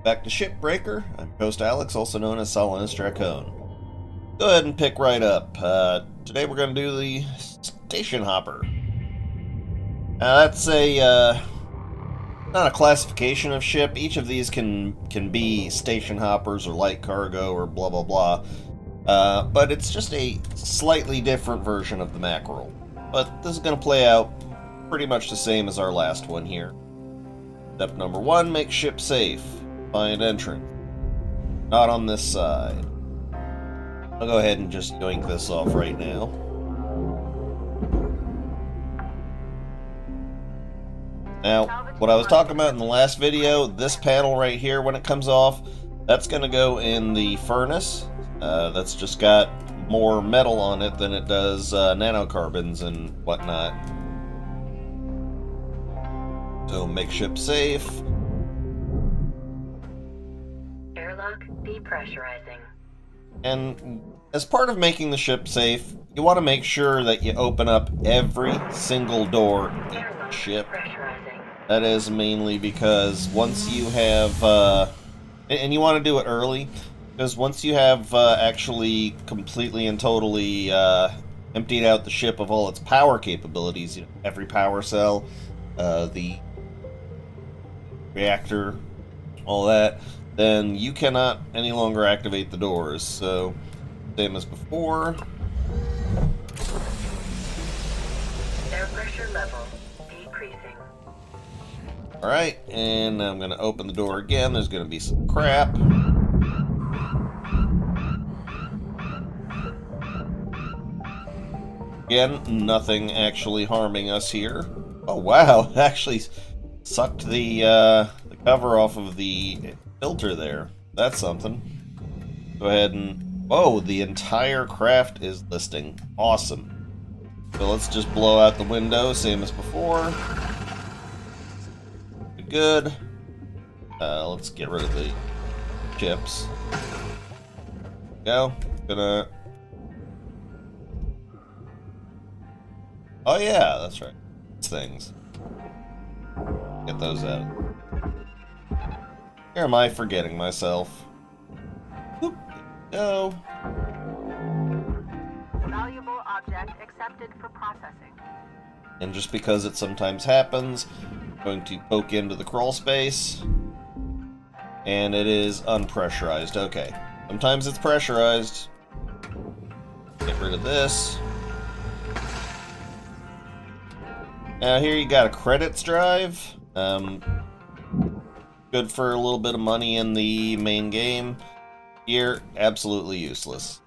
Back to Shipbreaker. I'm host Alex, also known as Solinus Dracone. Go ahead and pick right up. Today we're going to do the Station Hopper. That's not a classification of ship. Each of these can be station hoppers or light cargo or blah blah blah. But it's just a slightly different version of the Mackerel. But this is going to play out pretty much the same as our last one here. Step number 1, make ship safe. Find entrance. Not on this side. I'll go ahead and just yoink this off right now. Now, what I was talking about in the last video, this panel right here, when it comes off, that's going to go in the furnace. That's just got more metal on it than it does nanocarbons and whatnot. So make ship safe. Airlock depressurizing. And as part of making the ship safe, you want to make sure that you open up every single door in the ship. That is mainly because once you have, and you want to do it early, because once you have actually completely and totally emptied out the ship of all its power capabilities, you know, every power cell, the reactor, all that, then you cannot any longer activate the doors. So, same as before. Air pressure level decreasing. Alright, and I'm going to open the door again. There's going to be some crap. Again, nothing actually harming us here. Oh wow, it actually sucked the cover off of the filter there. That's something. Go ahead and... Whoa, the entire craft is listing. Awesome. So let's just blow out the window, same as before. Good. Let's get rid of the chips. Go. Gonna... Oh yeah, that's right. Things. Get those out. Here am I forgetting myself. Whoop. Go. Valuable object accepted for processing. And just because it sometimes happens, I'm going to poke into the crawl space. And it is unpressurized. Okay. Sometimes it's pressurized. Get rid of this. Now here you got a credits drive. Good for a little bit of money in the main game. Here, absolutely useless.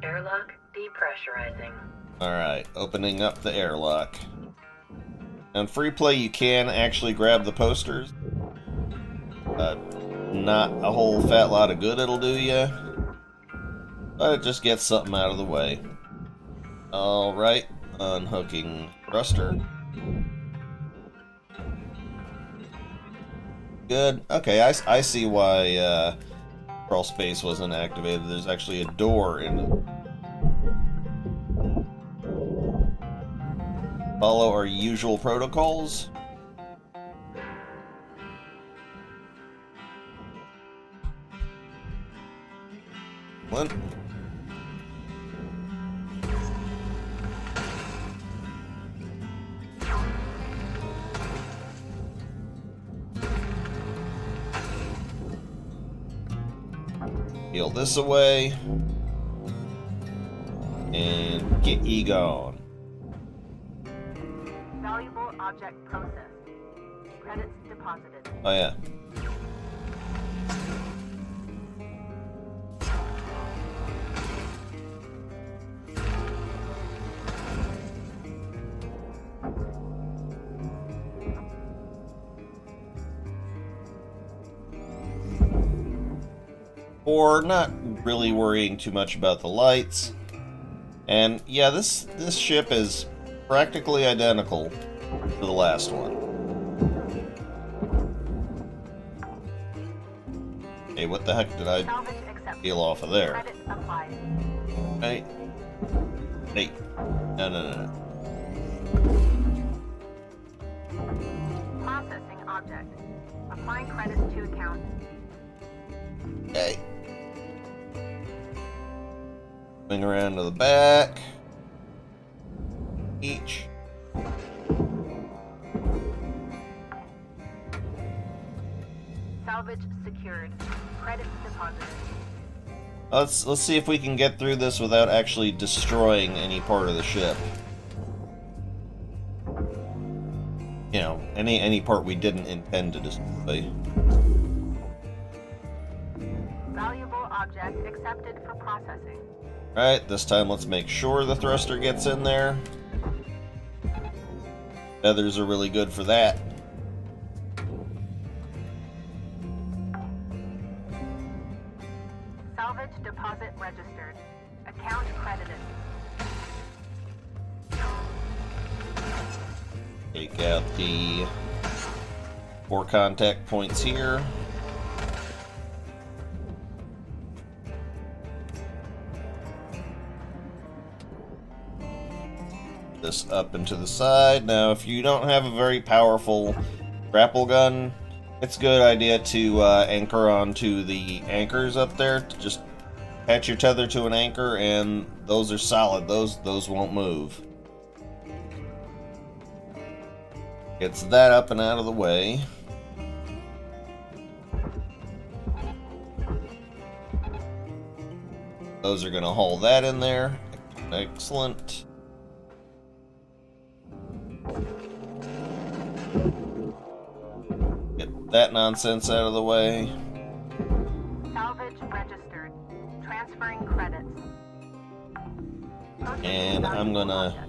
Airlock depressurizing. Alright, opening up the airlock. On free play you can actually grab the posters. Not a whole fat lot of good it'll do you. But it just gets something out of the way. Alright, unhooking thruster. Good. Okay, I see why crawl space wasn't activated. There's actually a door in it. Follow our usual protocols. What? Peel this away. And get ye gone. Valuable object processed. Credits deposited. Oh yeah. Or not really worrying too much about the lights. And yeah, this ship is practically identical to the last one. Hey, what the heck did I peel off of there? Hey. Hey. No. Processing object. Applying credits to account. Okay. Swing around to the back. Each. Salvage secured. Credits deposited. Let's see if we can get through this without actually destroying any part of the ship. You know, any part we didn't intend to destroy. Valuable object accepted for processing. Alright, this time let's make sure the thruster gets in there. Feathers are really good for that. Salvage deposit registered. Account credited. Take out the 4 contact points here. This up and to the side. Now, if you don't have a very powerful grapple gun, it's a good idea to anchor onto the anchors up there. To just attach your tether to an anchor, and those are solid. Those won't move. Gets that up and out of the way. Those are going to haul that in there. Excellent. Get that nonsense out of the way. Salvage registered. Transferring credits. And I'm gonna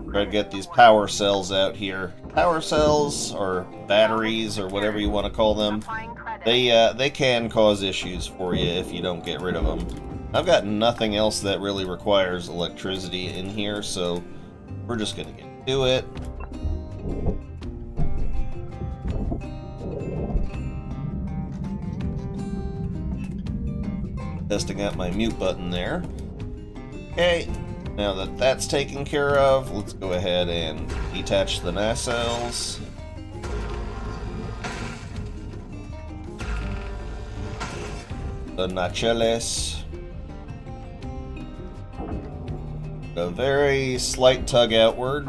try to get these power cells out here. Power cells, or batteries, or whatever you want to call them, they can cause issues for you if you don't get rid of them. I've got nothing else that really requires electricity in here, so we're just gonna get to it. Testing out my mute button there. Okay, now that that's taken care of, let's go ahead and detach the nacelles. The nacelles. A very slight tug outward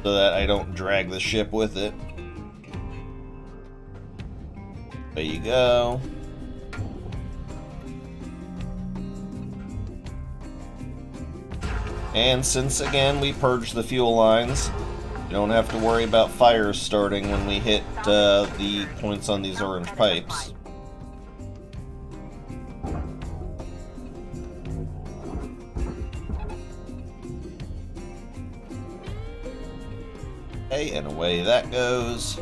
so that I don't drag the ship with it. There you go. And since again we purged the fuel lines, you don't have to worry about fires starting when we hit the points on these orange pipes. Okay, and away that goes.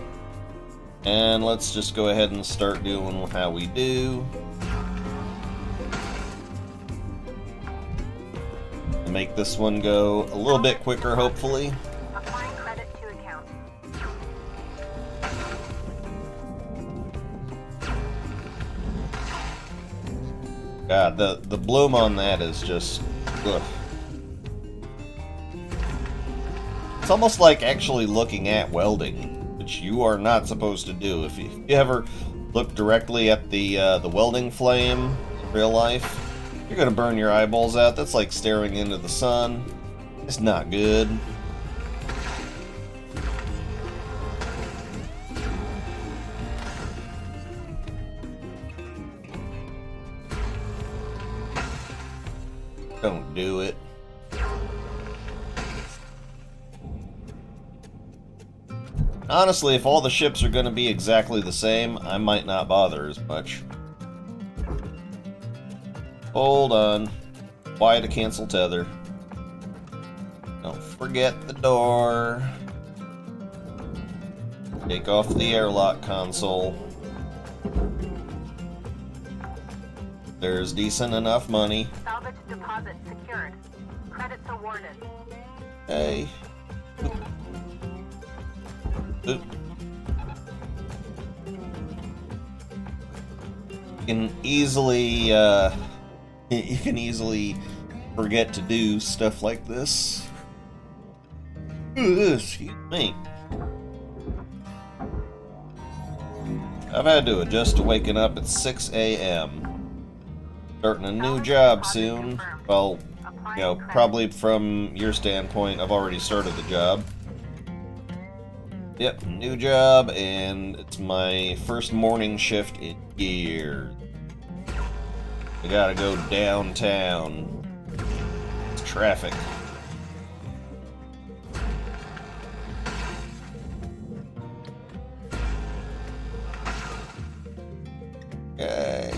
And let's just go ahead and start doing how we do. Make this one go a little bit quicker, hopefully. Applying credit to account. God, the bloom on that is just... ugh. It's almost like actually looking at welding, which you are not supposed to do. If you ever look directly at the welding flame in real life, you're gonna burn your eyeballs out. That's like staring into the sun. It's not good. Don't do it. Honestly, if all the ships are going to be exactly the same, I might not bother as much. Hold on. Why to cancel tether? Don't forget the door. Take off the airlock console. There's decent enough money. Salvage deposit secured. Credits awarded. Hey. Oop. You can easily forget to do stuff like this. Excuse me. I've had to adjust to waking up at 6 a.m. Starting a new job soon. Well, you know, probably from your standpoint, I've already started the job. Yep, new job, and it's my first morning shift in years. I gotta go downtown. It's traffic. Okay.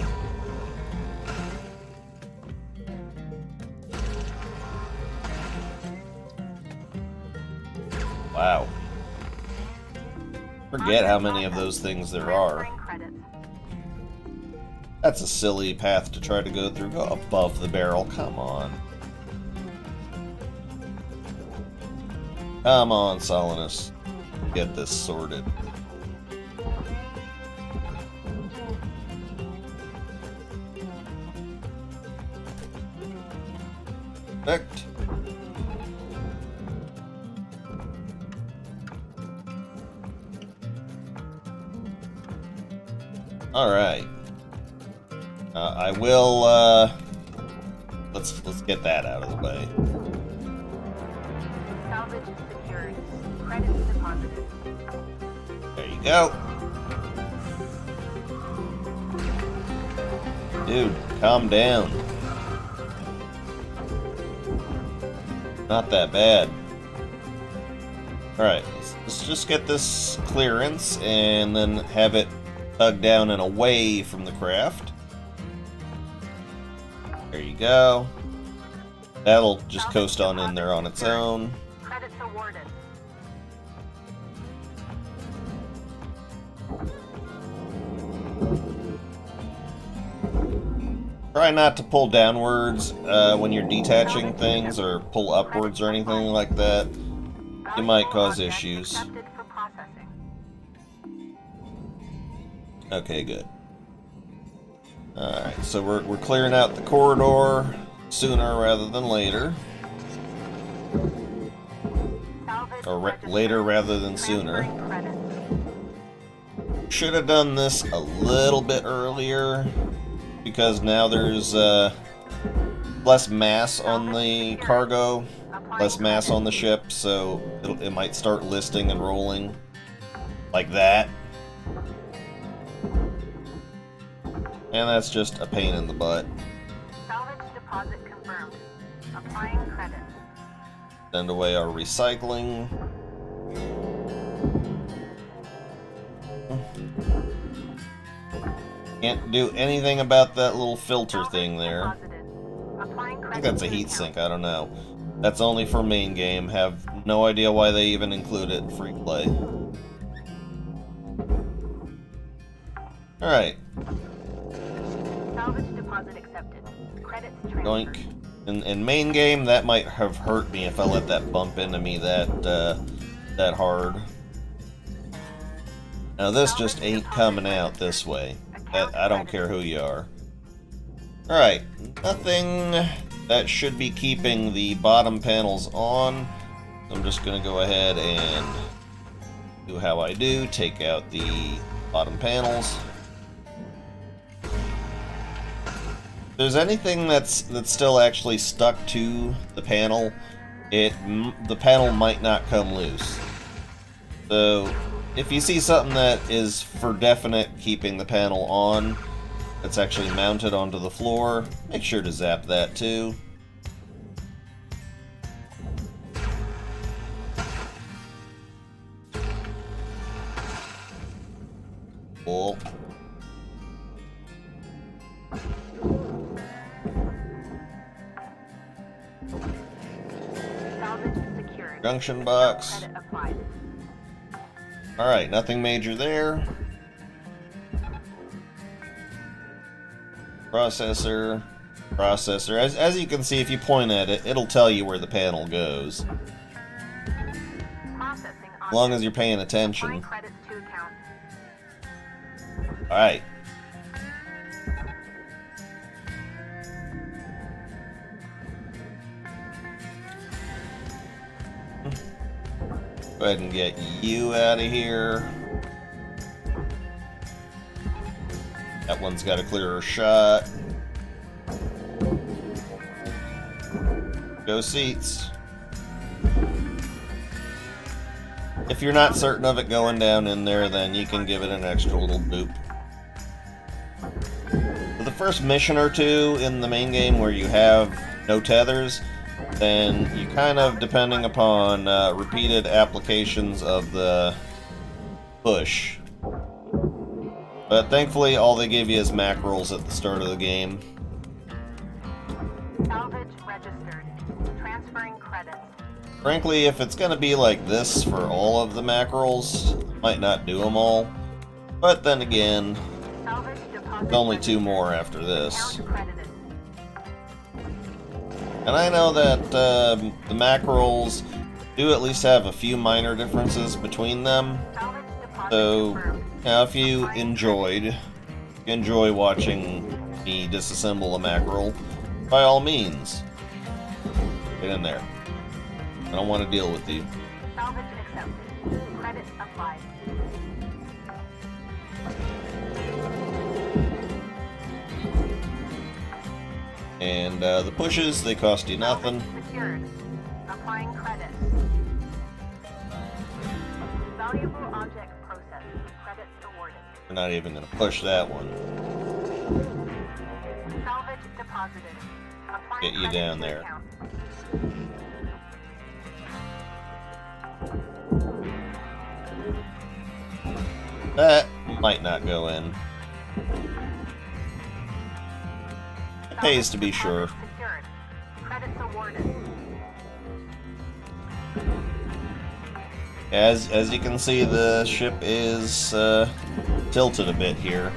Wow. Forget how many of those things there are. That's a silly path to try to go through. Go above the barrel. Come on. Come on, Solinus. Get this sorted. Perfect. Alright. I will, let's get that out of the way. Salvage secured. Credits deposited. There you go. Dude, calm down. Not that bad. Alright, let's just get this clearance and then have it tugged down and away from the craft. There you go. That'll just coast on in there on its own. Credits awarded. Try not to pull downwards when you're detaching things, or pull upwards or anything like that. It might cause issues. Accepted for processing. Okay, good. Alright, so we're clearing out the corridor sooner rather than later. Salvage Or later rather than sooner. Transferring credits. Should have done this a little bit earlier, because now there's less mass on the cargo, less mass on the ship, so it might start listing and rolling like that. And that's just a pain in the butt. Salvage deposit confirmed. Applying credits. Send away our recycling. Can't do anything about that little filter thing there. I think that's a heat sink, I don't know. That's only for main game. Have no idea why they even include it in free play. Alright. Salvage deposit accepted. Credits transferred. Doink. In main game, that might have hurt me if I let that bump into me that hard. Now this just ain't coming out this way. I don't care who you are. Alright, nothing that should be keeping the bottom panels on. I'm just going to go ahead and do how I do, take out the bottom panels. If there's anything that's still actually stuck to the panel, the panel might not come loose. So if you see something that is for definite keeping the panel on, that's actually mounted onto the floor, make sure to zap that too. Cool. Salvage secured. Junction box. Credit applied. Alright, nothing major there. Processor. As you can see, if you point at it, it'll tell you where the panel goes. Processing As long as you're paying attention. applying credits to account. Alright. Go ahead and get you out of here. That one's got a clearer shot. Go seats. If you're not certain of it going down in there, then you can give it an extra little boop. For the first mission or two in the main game where you have no tethers, then you kind of, depending upon repeated applications of the push. But thankfully, all they give you is mackerels at the start of the game. Salvage registered. Transferring credits. Frankly, if it's going to be like this for all of the mackerels, I might not do them all. But then again, Salvage deposit there's only 2 more after this. And I know that the mackerels do at least have a few minor differences between them. So, if you enjoy watching me disassemble a mackerel, by all means, get in there. I don't want to deal with you. Salvage accepted. Credit applied. And the pushes, they cost you nothing. Secured. Applying credit. Valuable object processed. Credits awarded. We're not even going to push that one. Salvage deposited. Applying Get you credit down to there. account. That might not go in. It pays to be sure. Secured. Credits awarded. As you can see, the ship is tilted a bit here.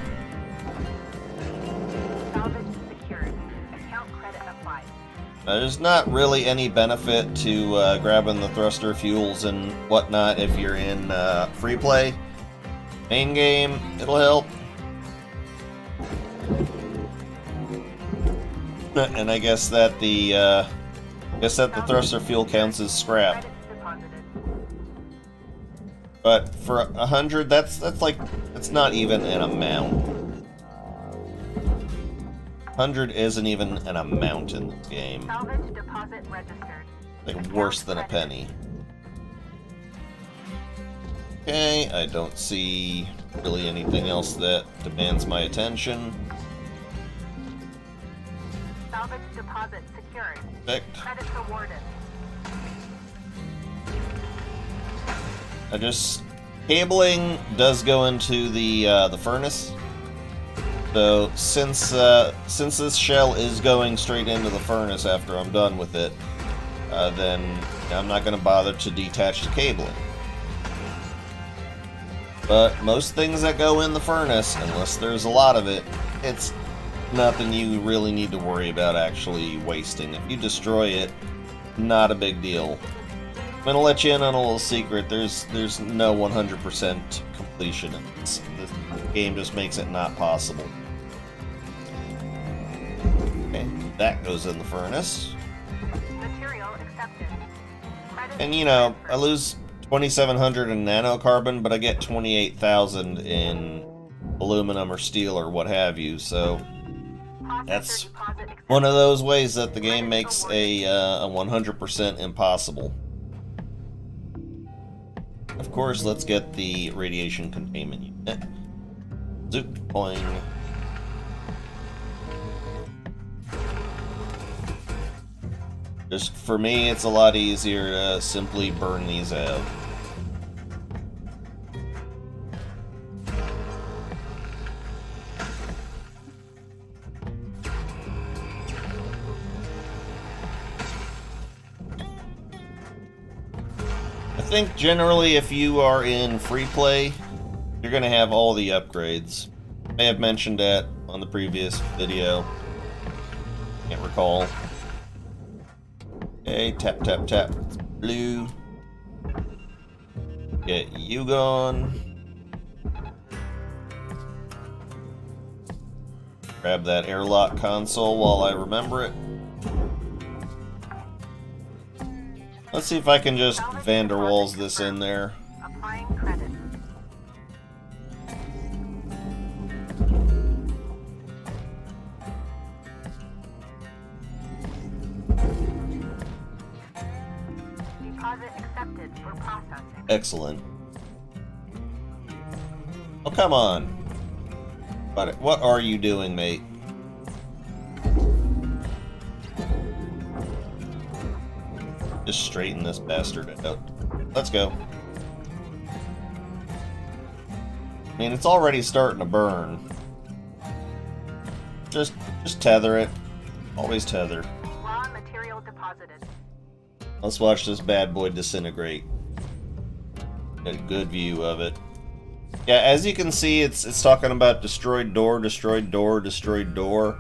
Salvage secured. Account credit applied. There's not really any benefit to grabbing the thruster fuels and whatnot if you're in free play. Main game, it'll help. And I guess that the thruster fuel counts as scrap. Credits deposited. But for 100, that's not even an amount. 100 isn't even an amount in this game. Salvage deposit registered. Like worse than a penny. Okay, I don't see really anything else that demands my attention. Salvage deposit secured. Perfect. Credits awarded. Cabling does go into the furnace. So since this shell is going straight into the furnace after I'm done with it, then I'm not going to bother to detach the cabling. But most things that go in the furnace, unless there's a lot of it, it's nothing you really need to worry about actually wasting. If you destroy it, not a big deal. I'm gonna let you in on a little secret. There's no 100% completion in this. This game just makes it not possible. Okay, that goes in the furnace. Material accepted. Credits And you know, I lose 2,700 in nanocarbon, but I get 28,000 in aluminum or steel or what have you, so that's one of those ways that the game makes a 100% impossible. Of course, let's get the radiation containment unit. Zoop, boing. Just for me, it's a lot easier to simply burn these out. I think generally if you are in free play, you're going to have all the upgrades. I may have mentioned that on the previous video. Can't recall. Okay, tap, tap, tap. It's blue. Get you gone. Grab that airlock console while I remember it. Let's see if I can just Van der Waals this in there. Applying credit. Processing. Excellent. Oh, come on. What are you doing, mate? Just straighten this bastard out. Let's go. I mean, it's already starting to burn. Just tether it. Always tether. Raw material deposited. Let's watch this bad boy disintegrate. Get a good view of it. Yeah, as you can see, it's talking about destroyed door, destroyed door, destroyed door.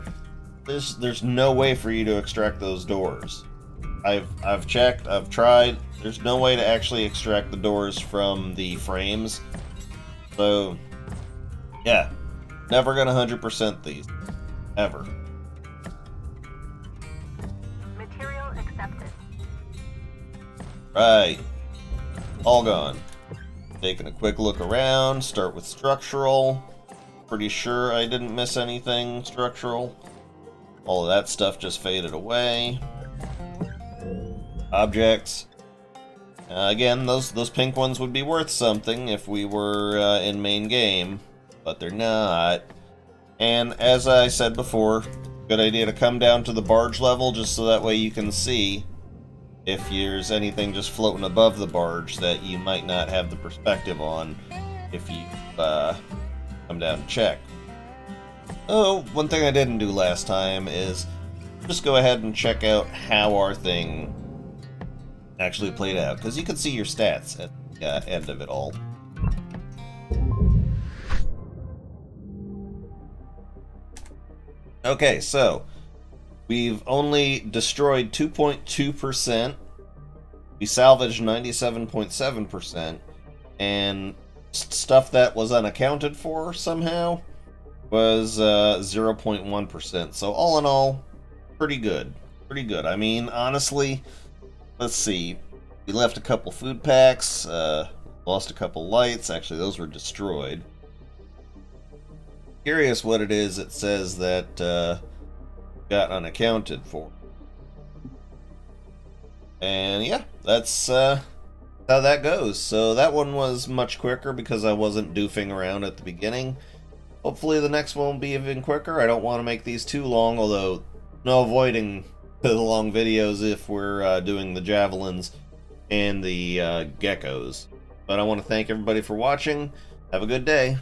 There's no way for you to extract those doors. I've checked, I've tried. There's no way to actually extract the doors from the frames. So, yeah, never gonna 100% these, ever. Material accepted. Right, all gone. Taking a quick look around, start with structural. Pretty sure I didn't miss anything structural. All of that stuff just faded away. Objects. Again, those pink ones would be worth something if we were in main game, but they're not. And as I said before, good idea to come down to the barge level just so that way you can see if there's anything just floating above the barge that you might not have the perspective on if you come down and check. Oh, one thing I didn't do last time is just go ahead and check out how our thing actually played out, because you can see your stats at the end of it all. Okay, so we've only destroyed 2.2%, we salvaged 97.7%, and stuff that was unaccounted for somehow was 0.1%. So all in all, pretty good. Pretty good. I mean, honestly, let's see. We left a couple food packs, lost a couple lights. Actually, those were destroyed. Curious what it is it says that got unaccounted for. And yeah, that's how that goes. So that one was much quicker because I wasn't doofing around at the beginning. Hopefully the next one will be even quicker. I don't want to make these too long, although no avoiding the long videos if we're doing the javelins and the geckos. But I want to thank everybody for watching. Have a good day.